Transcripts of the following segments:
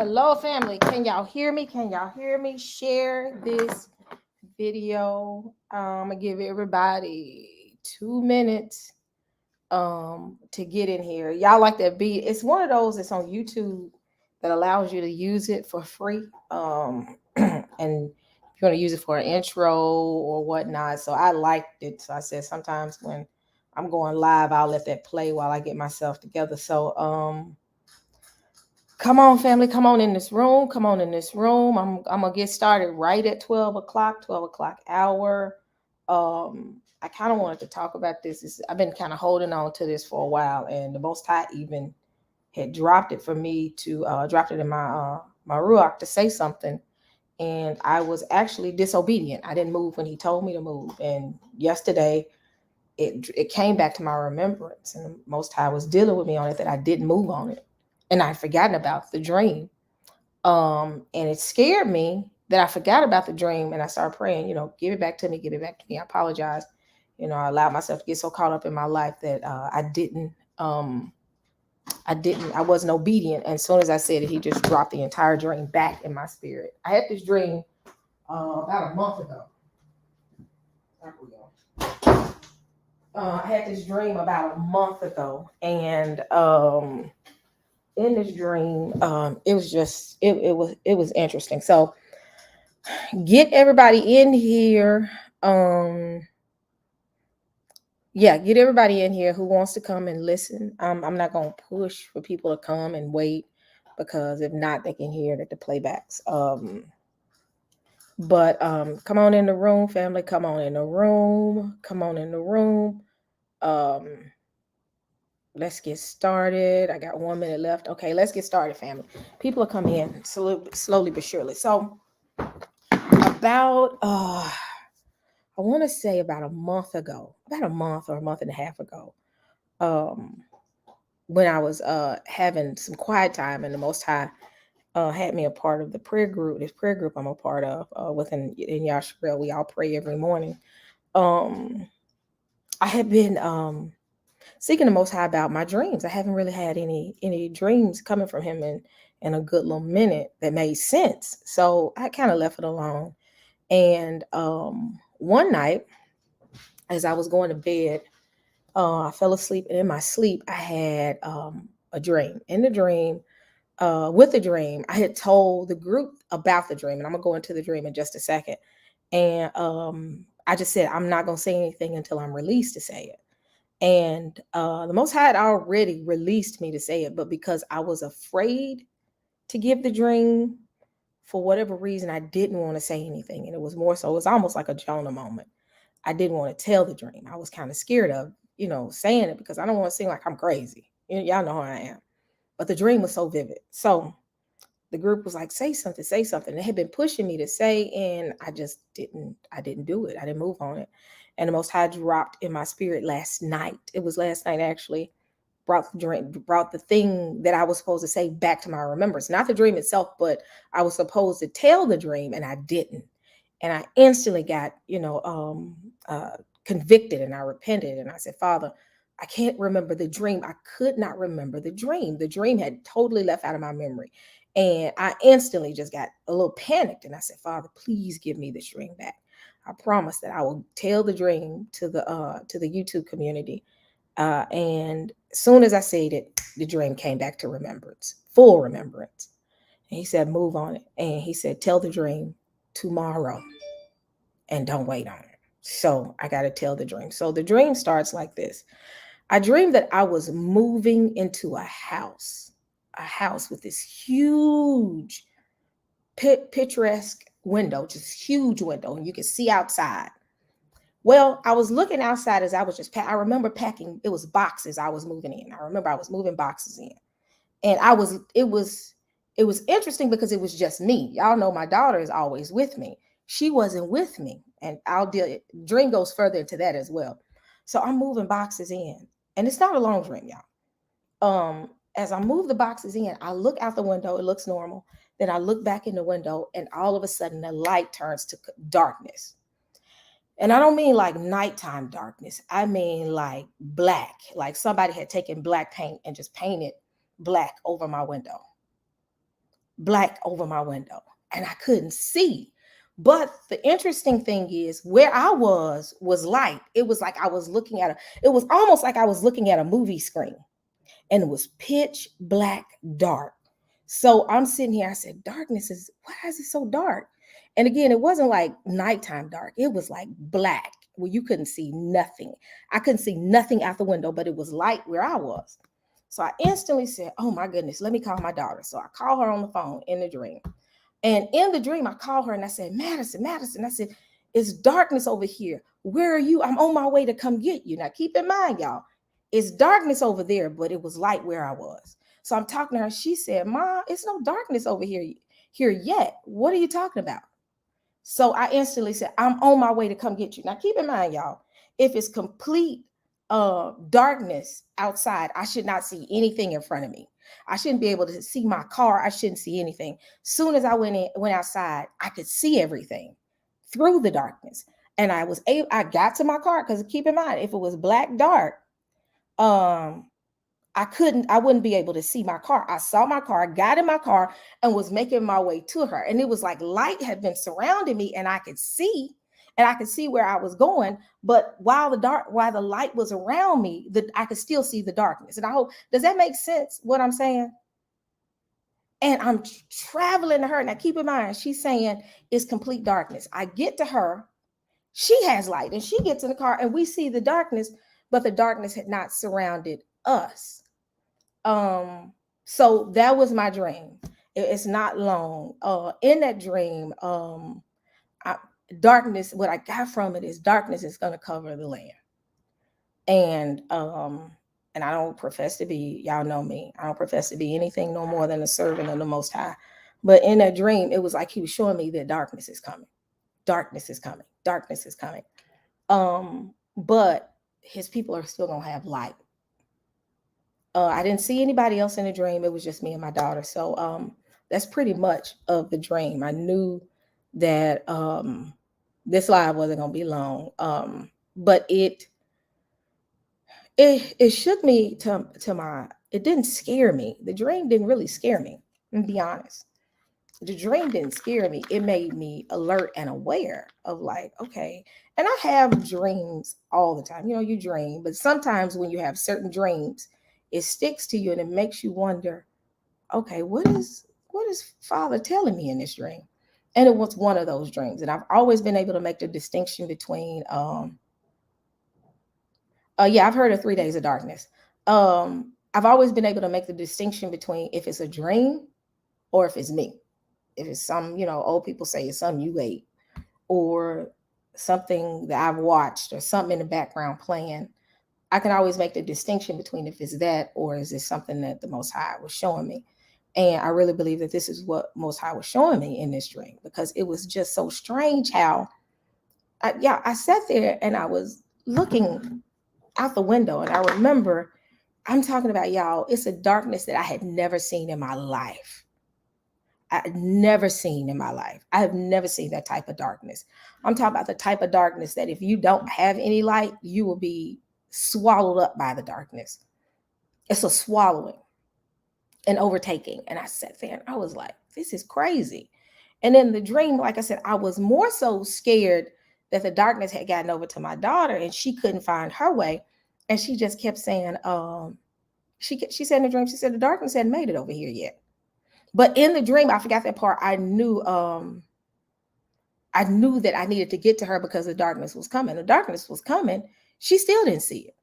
Hello, family. Can y'all hear me? Share this video. I'm gonna give everybody 2 minutes to get in here. Y'all like that beat? It's one of those that's on YouTube that allows you to use it for free. And if you want to use it for an intro or whatnot. So I liked it. So I said sometimes when I'm going live, I'll let that play while I get myself together. So come on, family. Come on in this room. I'm gonna get started right at 12 o'clock hour. I kind of wanted to talk about this. I've been kind of holding on to this for a while, and the Most High even had dropped it for me to dropped it in my ruach to say something, and I was actually disobedient. I didn't move when He told me to move, and yesterday it came back to my remembrance, and the Most High was dealing with me on it that I didn't move on it. And I'd forgotten about the dream. And it scared me that I forgot about the dream. And I started praying, give it back to me. I apologize. I allowed myself to get so caught up in my life that I wasn't obedient. And as soon as I said it, He just dropped the entire dream back in my spirit. I had this dream about a month ago. And in this dream, it was interesting. So get everybody in here. Get everybody in here who wants to come and listen. I'm not going to push for people to come and wait, because if not, they can hear it at the playbacks. But come on in the room, family. Come on in the room. Let's get started. I got 1 minute left. Okay, let's get started, family. People are coming in slowly but surely. So about I want to say about a month or a month and a half ago, when I was having some quiet time, and the Most High had me a part of the prayer group. This prayer group I'm a part of within in Yashua. We all pray every morning. Um, I had been seeking the Most High about my dreams. I haven't really had any dreams coming from Him in a good little minute that made sense. So I kind of left it alone. And one night, as I was going to bed, I fell asleep, and in my sleep, I had a dream. In the dream, with the dream, I had told the group about the dream, and I'm gonna go into the dream in just a second. And I just said I'm not gonna say anything until I'm released to say it. And the Most High had already released me to say it, but because I was afraid to give the dream, for whatever reason, I didn't want to say anything, and it was more so. It was almost like a Jonah moment. I didn't want to tell the dream. I was kind of scared of, saying it because I don't want to seem like I'm crazy. Y'all know how I am. But the dream was so vivid. So the group was like, say something, say something. They had been pushing me to say, and I didn't do it. I didn't move on it. And the Most High dropped in my spirit last night. It was last night actually, brought the dream, brought the thing that I was supposed to say back to my remembrance. Not the dream itself, but I was supposed to tell the dream and I didn't. And I instantly got, convicted, and I repented, and I said, Father, I can't remember the dream. I could not remember the dream. The dream had totally left out of my memory. And I instantly just got a little panicked, and I said, Father, please give me this dream back. I promise that I will tell the dream to the YouTube community. And as soon as I said it, the dream came back to remembrance, full remembrance. And he said, move on it. And he said, tell the dream tomorrow and don't wait on it. So I got to tell the dream. So the dream starts like this. I dreamed that I was moving into a house with this huge, picturesque window, just huge window, and you can see outside. Well, I was looking outside as I was I remember packing, it was boxes I was moving in. I remember I was moving boxes in. And it was interesting because it was just me. Y'all know my daughter is always with me. She wasn't with me. And dream goes further into that as well. So I'm moving boxes in. And it's not a long dream, y'all. As I move the boxes in, I look out the window, it looks normal. Then I look back in the window, and all of a sudden the light turns to darkness. And I don't mean like nighttime darkness. I mean like black, like somebody had taken black paint and just painted black over my window. Black over my window. And I couldn't see. But the interesting thing is where I was light. It was like I was looking at it was almost like I was looking at a movie screen. And it was pitch black dark. So I'm sitting here, I said, why is it so dark? And again, it wasn't like nighttime dark. It was like black where you couldn't see nothing. I couldn't see nothing out the window, but it was light where I was. So I instantly said, oh my goodness, let me call my daughter. So I call her on the phone in the dream. And in the dream, I called her and I said, Madison, Madison. I said, it's darkness over here. Where are you? I'm on my way to come get you. Now keep in mind, y'all, it's darkness over there, but it was light where I was. So I'm talking to her. She said, Mom, it's no darkness over here yet. What are you talking about? So I instantly said, I'm on my way to come get you. Now keep in mind, y'all, if it's complete darkness outside, I should not see anything in front of me. I shouldn't be able to see my car. I shouldn't see anything. Soon as I went outside, I could see everything through the darkness. And I got to my car because keep in mind, if it was black dark, um, I wouldn't be able to see my car. I saw my car, got in my car, and was making my way to her. And it was like light had been surrounding me, and I could see, where I was going. But while the light was around me, I could still see the darkness. And I hope, does that make sense what I'm saying? And I'm traveling to her. Now keep in mind, she's saying it's complete darkness. I get to her, she has light, and she gets in the car, and we see the darkness, but the darkness had not surrounded us. So that was my dream. It's not long. In that dream, darkness, what I got from it is darkness is going to cover the land. And I don't profess to be, y'all know me, I don't profess to be anything no more than a servant of the Most High. But in that dream, it was like he was showing me that darkness is coming. Darkness is coming. Darkness is coming. But his people are still going to have light. I didn't see anybody else in the dream. It was just me and my daughter. So that's pretty much of the dream. I knew that this live wasn't gonna be long. But it shook me to my, it didn't scare me. The dream didn't really scare me, to be honest. The dream didn't scare me. It made me alert and aware of, like, okay. And I have dreams all the time. You know, you dream, but sometimes when you have certain dreams, it sticks to you and it makes you wonder, okay, what is Father telling me in this dream? And it was one of those dreams. And I've always been able to make the distinction between yeah, I've heard of 3 days of darkness. I've always been able to make the distinction between if it's a dream or if it's me. If it's some, old people say it's something you ate, or something that I've watched, or something in the background playing. I can always make the distinction between if it's that or is it something that the Most High was showing me. And I really believe that this is what Most High was showing me in this dream, because it was just so strange how I sat there and I was looking out the window, and I remember, I'm talking about, y'all, it's a darkness that I had never seen in my life. I had never seen in my life. I have never seen that type of darkness. I'm talking about the type of darkness that if you don't have any light, you will be swallowed up by the darkness. It's a swallowing and overtaking. And I sat there and I was like, this is crazy. And in the dream, like I said, I was more so scared that the darkness had gotten over to my daughter and she couldn't find her way. And she just kept saying, she said in the dream, she said, the darkness hadn't made it over here yet. But in the dream, I forgot that part. I knew that I needed to get to her because the darkness was coming. The darkness was coming. She still didn't see it.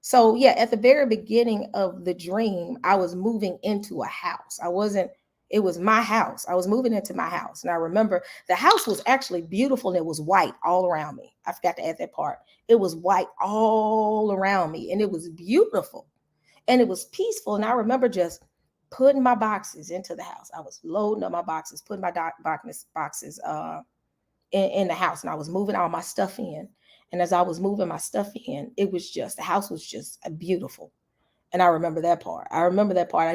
So yeah, at the very beginning of the dream, I was moving into a house. It was my house. I was moving into my house. And I remember the house was actually beautiful and it was white all around me. I forgot to add that part. It was white all around me and it was beautiful and it was peaceful. And I remember just putting my boxes into the house. I was loading up my boxes, putting my boxes in the house, and I was moving all my stuff in. And as I was moving my stuff in, the house was just beautiful. And I remember that part. I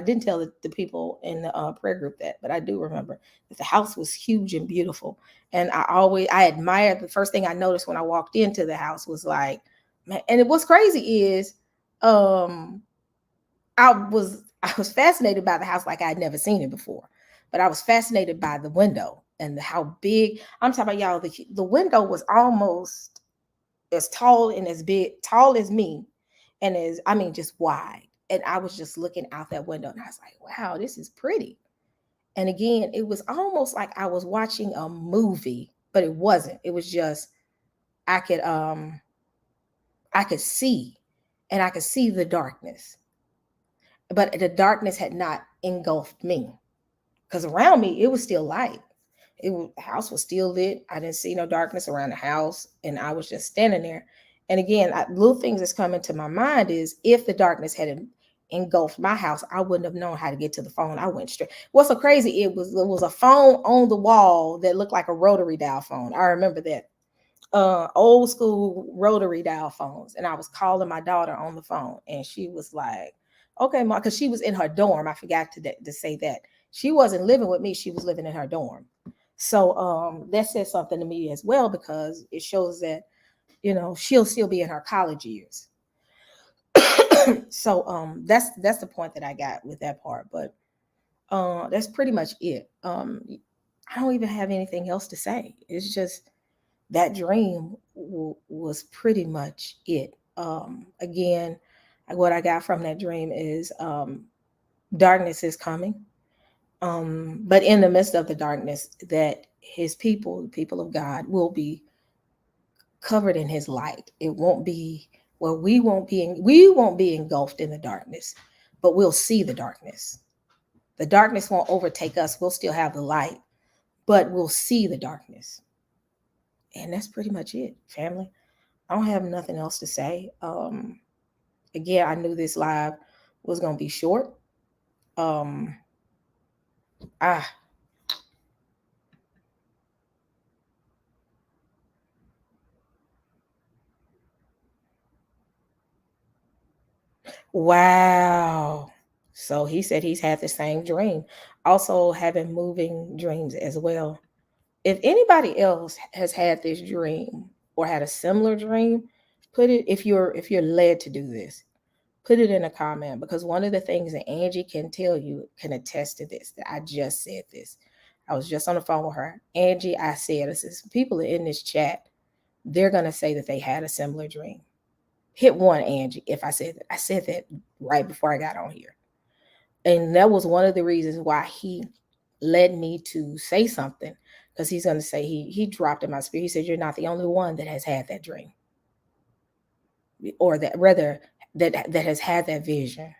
didn't tell the people in the prayer group that, but I do remember that the house was huge and beautiful. And I admired, the first thing I noticed when I walked into the house was like, man, and what's crazy is, um, I was fascinated by the house like I had never seen it before, but I was fascinated by the window and how big. I'm talking about, y'all. The window was almost as tall and as big, tall as me, and as, I mean, just wide. And I was just looking out that window, and I was like, "Wow, this is pretty." And again, it was almost like I was watching a movie, but it wasn't. It was just I could I could see, and I could see the darkness, but the darkness had not engulfed me, because around me it was still light. The house was still lit. I didn't see no darkness around the house, and I was just standing there. And again, little things that's coming to my mind is, if the darkness had engulfed my house, I wouldn't have known how to get to the phone. I went straight. What's so crazy? It was a phone on the wall that looked like a rotary dial phone. I remember that, old school rotary dial phones. And I was calling my daughter on the phone, and she was like, "Okay, mom," because she was in her dorm. I forgot to say that she wasn't living with me; she was living in her dorm. So that says something to me as well, because it shows that, she'll still be in her college years. So that's the point that I got with that part. But that's pretty much it. I don't even have anything else to say. It's just that dream was pretty much it. Again, what I got from that dream is, darkness is coming. But in the midst of the darkness, that his people, the people of God, will be covered in his light. It won't be, well, we won't be engulfed in the darkness, but we'll see the darkness. The darkness won't overtake us. We'll still have the light, but we'll see the darkness. And that's pretty much it, family. I don't have nothing else to say. Again, I knew this live was gonna be short. Um, ah, wow. So he said he's had the same dream. Also having moving dreams as well. If anybody else has had this dream or had a similar dream, put it, if you're led to do this, put it in a comment, because one of the things that Angie can tell you, can attest to this, that I just said this. I was just on the phone with her. Angie, I said, this is people in this chat, they're gonna say that they had a similar dream. Hit one, Angie, if I said that. I said that right before I got on here. And that was one of the reasons why he led me to say something, because he's going to say, he dropped in my spirit, he said, you're not the only one that has had that dream, or that rather, that has had that vision.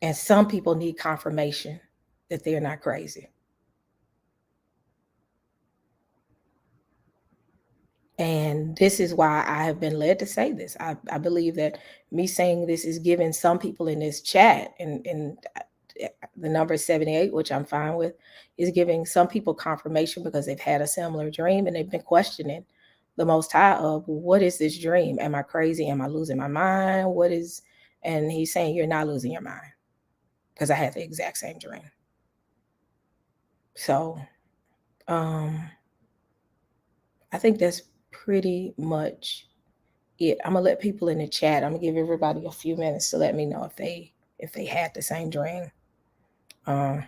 And some people need confirmation that they're not crazy. And this is why I have been led to say this. I believe that me saying this is giving some people in this chat, and the number 78, which I'm fine with, is giving some people confirmation because they've had a similar dream and they've been questioning the Most High of, what is this dream? Am I crazy? Am I losing my mind? What is, and he's saying, you're not losing your mind, because I had the exact same dream. So I think that's pretty much it. I'm gonna let people in the chat. I'm gonna give everybody a few minutes to let me know if they had the same dream. Yep.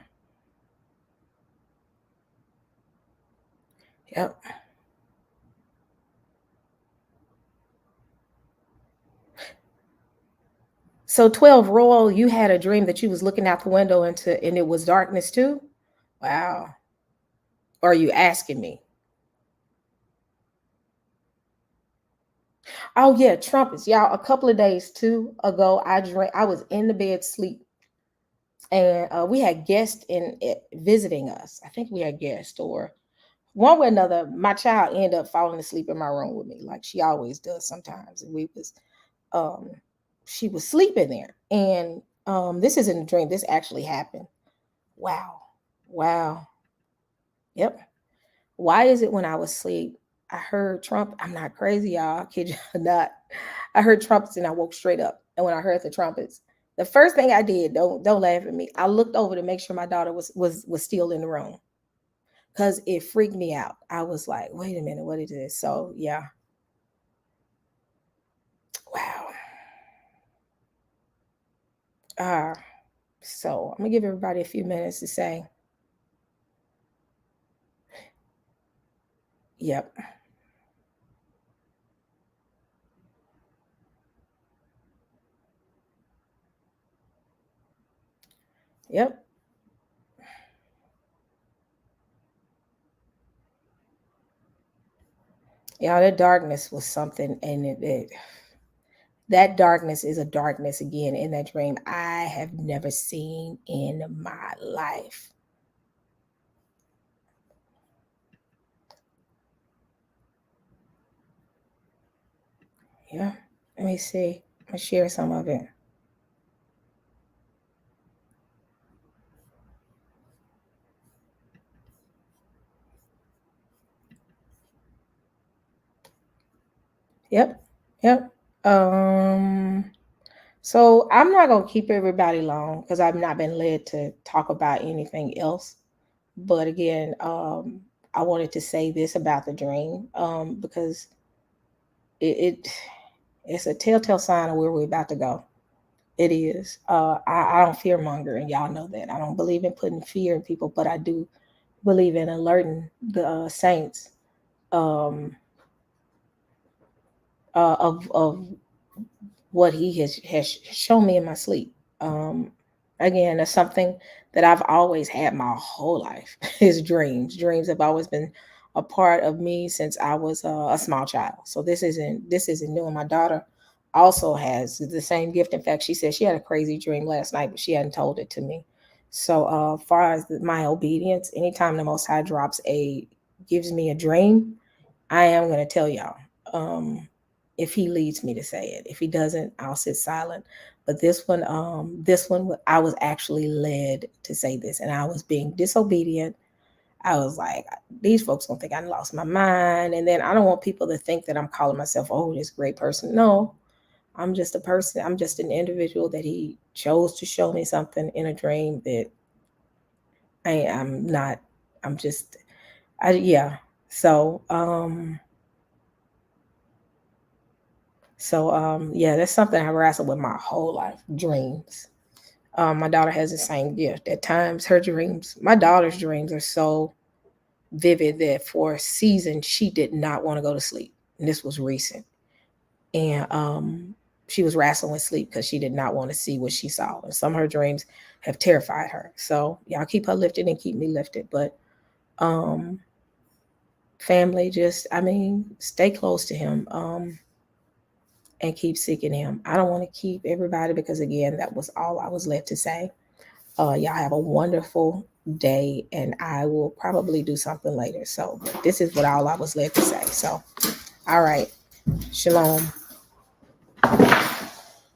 So 12 Royal, you had a dream that you was looking out the window into, and it was darkness too? Wow. Or are you asking me? Oh yeah, trumpets. Y'all, a couple of days too ago, I was in the bed sleep, and we had guests in it visiting us. I think we had guests, or one way or another, my child ended up falling asleep in my room with me, like she always does sometimes. And we was um she was sleeping there. And this isn't a dream, this actually happened. Wow. Wow. Yep. Why is it when I was asleep, I heard Trump? I'm not crazy, y'all. I kid you not. I heard trumpets and I woke straight up. And when I heard the trumpets, the first thing I did, don't laugh at me, I looked over to make sure my daughter was still in the room, because it freaked me out. I was like, wait a minute, what is this? So yeah. Wow. Uh, so I'm gonna give everybody a few minutes to say, yep, yep. Yeah, that darkness was something, and that darkness is a darkness again in that dream I have never seen in my life. Yeah, let me see. I'm gonna share some of it. Yep, yep. Um, so I'm not gonna keep everybody long because I've not been led to talk about anything else. But again, I wanted to say this about the dream, because it it's a telltale sign of where we're about to go. It is. I don't fear monger, and y'all know that. I don't believe in putting fear in people, but I do believe in alerting the saints, um, of what he has shown me in my sleep. Um, Again, that's something that I've always had my whole life. Is dreams. Dreams have always been a part of me since I was a small child. So this isn't new. And my daughter also has the same gift. In fact, she said she had a crazy dream last night, but she hadn't told it to me. So, far as my obedience, anytime the Most High gives me a dream, I am going to tell y'all. If he leads me to say it. If he doesn't, I'll sit silent. But this one, I was actually led to say this, and I was being disobedient. I was like, these folks don't think I lost my mind, and then I don't want people to think that I'm calling myself, oh, this great person. No, I'm just a person. I'm just an individual that he chose to show me something in a dream that I'm not. I'm just. Yeah. So yeah, that's something I wrestle with my whole life. Dreams. My daughter has the same gift. At times, her dreams. My daughter's dreams are so vivid that for a season she did not want to go to sleep. And this was recent. And she was wrestling with sleep because she did not want to see what she saw. And some of her dreams have terrified her. So y'all keep her lifted and keep me lifted. But um family, just stay close to him. And keep seeking him. I don't want to keep everybody because again, that was all I was led to say. Y'all have a wonderful day, and I will probably do something later. So this is what all I was led to say. So, all right. Shalom.